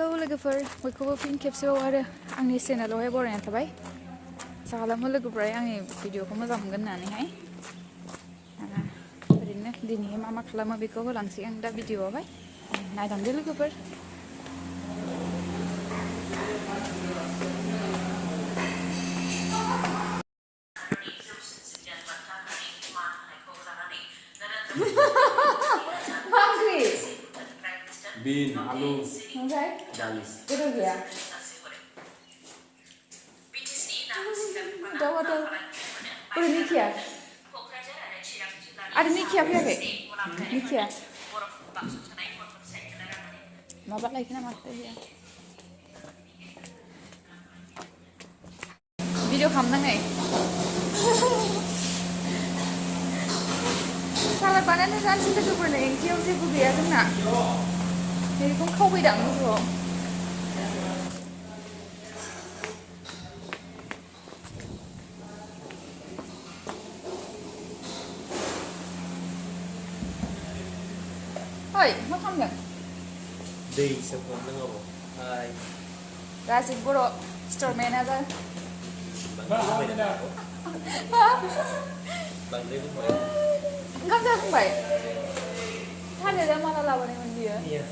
Hello लोगोफोर बयखौबो फिन खेबसेबाव आरो आंनि चेनेलावहाय बरायनाय थाबाय आसा खालामो लोगोफोरा आंनि भिडिअखौ मोजां मोनगोन होननानैहाय ओरैनो दिनैहाय मा खालामो बेखौ होलांसै आं दा भिडिअआवहाय नायलांदो लोगोफोर मा ओंख्रि? Bin, आलु, दालि। बेदर गैया? दाउआथ' बोरै निखिया? आरो निखिया फैयाखै? निखिया? माबा लायखो ना माखो गैया? भिडिअ खालामनाङै सालाद बानायनो जानोसै लोगोफोरनो ओंख्रियाव जेबो गैया जोंना मैगं खावफैदां गोजौआव ओइ मा खालामदों? दै सोमहाबदों आब'। हाय। गासिबो बर' स्टर मेनेजार बांद्राय बुंबाय। ओंखाम जाखांबाय? थालिरा माला लाबोनायमोन बियो? मैया।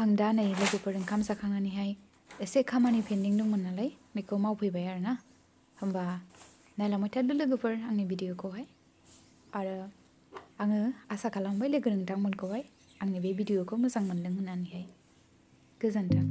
आं दा नै लोगोफोर ओंखाम जाखांनानैहाय एसे खामानि पेन्डिं दंमोन नालाय बेखौ मावफैबाय आरोना होमबा नायलांबाय थादो लोगोफोर आंनि भिडिअखौहाय आरो आङो आसा खालामबाय लोगो नोंथांमोनखौहाय आंनि बे भिडिअखौ मोजां मोनदों होननानैहाय गोजोन्थों